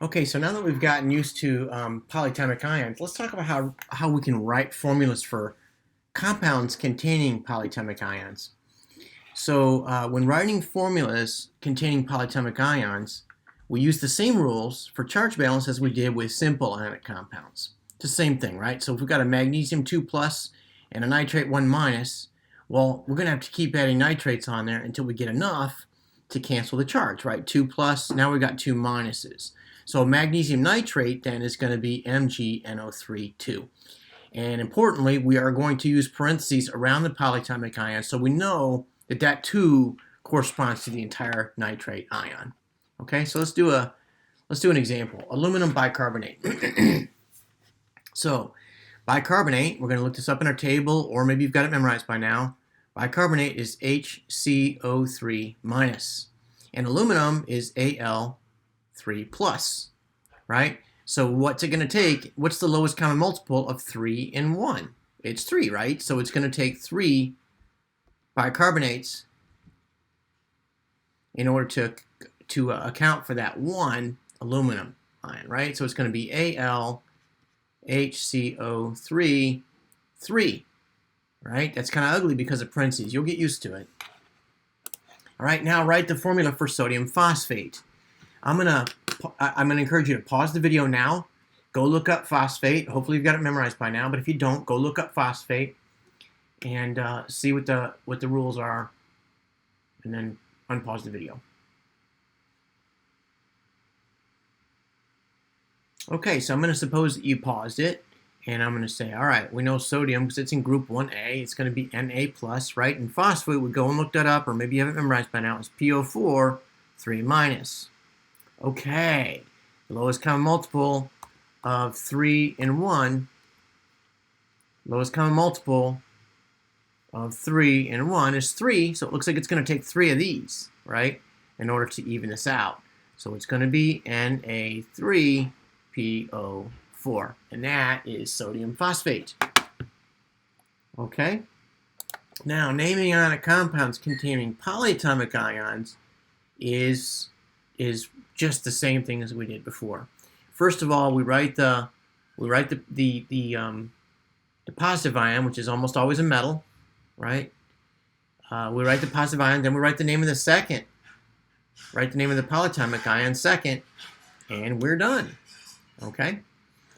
Okay, so now that we've gotten used to polyatomic ions, let's talk about how we can write formulas for compounds containing polyatomic ions. So when writing formulas containing polyatomic ions, we use the same rules for charge balance as we did with simple ionic compounds. It's the same thing, right? So if we've got a magnesium 2 plus and a nitrate 1 minus, well, we're going to have to keep adding nitrates on there until we get enough to cancel the charge, right? 2 plus, now we've got 2 minuses. So magnesium nitrate then is going to be MgNO3 2. And importantly, we are going to use parentheses around the polyatomic ion so we know that that 2 corresponds to the entire nitrate ion. Okay, so let's do an example. Aluminum bicarbonate. So bicarbonate, we're going to look this up in our table, or maybe you've got it memorized by now. Bicarbonate is HCO3 minus, and aluminum is Al3 plus, right? So what's it going to take? What's the lowest common multiple of 3 and 1? It's 3, right? So it's going to take 3 bicarbonates in order to account for that 1 aluminum ion, right? So it's going to be AlHCO3 3, right? That's kind of ugly because of parentheses. You'll get used to it. All right, now write the formula for sodium phosphate. I'm gonna encourage you to pause the video now. Go look up phosphate. Hopefully you've got it memorized by now. But if you don't, go look up phosphate and see what the rules are, and then unpause the video. Okay, so I'm going to suppose that you paused it, and I'm going to say, all right, we know sodium because it's in group 1A. It's going to be Na plus, right? And phosphate, we go and look that up, or maybe you have it memorized by now. It's PO4 3 minus. Okay, the lowest common multiple of 3 and 1. Lowest common multiple of 3 and 1 is 3, so it looks like it's going to take 3 of these, right, in order to even this out. So it's going to be Na3PO4, and that is sodium phosphate. Okay? Now, naming ionic compounds containing polyatomic ions is just the same thing as we did before. First of all, we write the positive ion, which is almost always a metal, right? We write the positive ion, then we write the name of the second. Write the name of the polyatomic ion second, and we're done. Okay?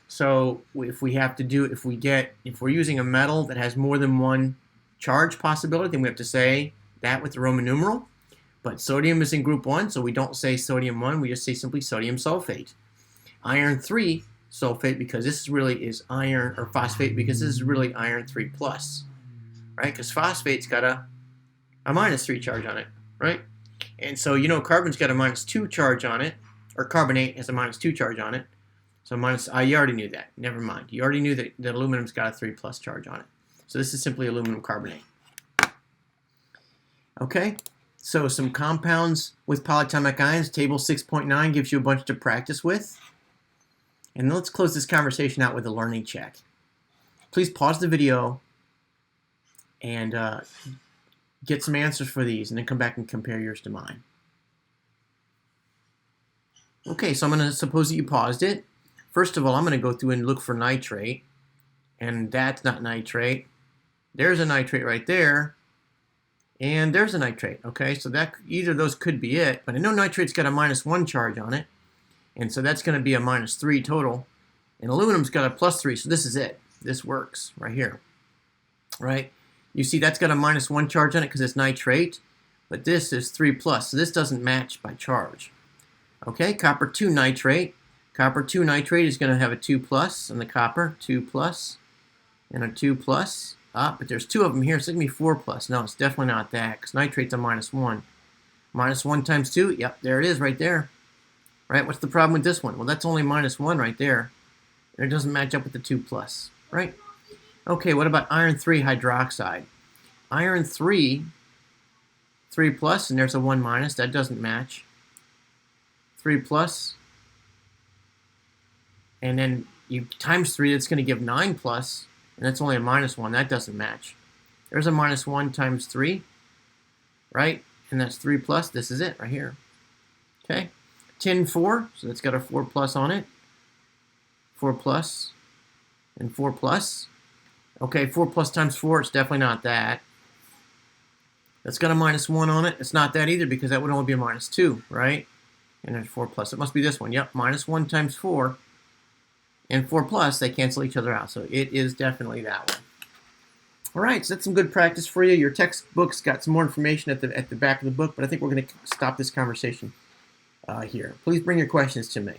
So if we're using a metal that has more than one charge possibility, then we have to say that with the Roman numeral. But sodium is in group 1, so we don't say sodium 1, we just say simply sodium sulfate. Iron 3 sulfate, because this really is iron, or phosphate, because this is really iron 3 plus, right? Because phosphate's got a minus 3 charge on it, right? And so you know carbon's got a minus 2 charge on it, or carbonate has a minus 2 charge on it. So you already knew that. Never mind. You already knew that aluminum's got a 3 plus charge on it. So this is simply aluminum carbonate. Okay? So some compounds with polyatomic ions. Table 6.9 gives you a bunch to practice with. And let's close this conversation out with a learning check. Please pause the video and get some answers for these, and then come back and compare yours to mine. Okay, so I'm going to suppose that you paused it. First of all, I'm going to go through and look for nitrate, and that's not nitrate. There's a nitrate right there, and there's a nitrate. Okay, so that either of those could be it, but I know nitrate's got a minus 1 charge on it, and so that's going to be a minus 3 total, and aluminum's got a plus 3, so this is it. This works right here, right? You see that's got a minus 1 charge on it because it's nitrate, but this is 3 plus, so this doesn't match by charge. Okay, copper 2 nitrate. Copper 2 nitrate is going to have a 2 plus on the copper, 2 plus, and a 2 plus. But there's 2 of them here, so it's going to be 4 plus. No, it's definitely not that, because nitrate's a minus 1. Minus 1 times 2, yep, there it is right there. Right, what's the problem with this one? Well, that's only minus 1 right there. And it doesn't match up with the 2 plus, right? Okay, what about iron 3 hydroxide? Iron 3 plus, and there's a 1 minus. That doesn't match. 3 plus, and then you times 3, that's going to give 9 plus, and that's only a minus 1. That doesn't match. There's a minus 1 times 3, right? And that's 3 plus. This is it right here. Okay? 10, 4, so that's got a 4 plus on it. 4 plus and 4 plus. Okay, 4 plus times 4, it's definitely not that. That's got a minus 1 on it. It's not that either because that would only be a minus 2, right? And there's 4 plus. It must be this one. Yep, minus 1 times 4 and 4 plus, they cancel each other out. So it is definitely that one. All right, so that's some good practice for you. Your textbook's got some more information at the back of the book, but I think we're going to stop this conversation here. Please bring your questions to me.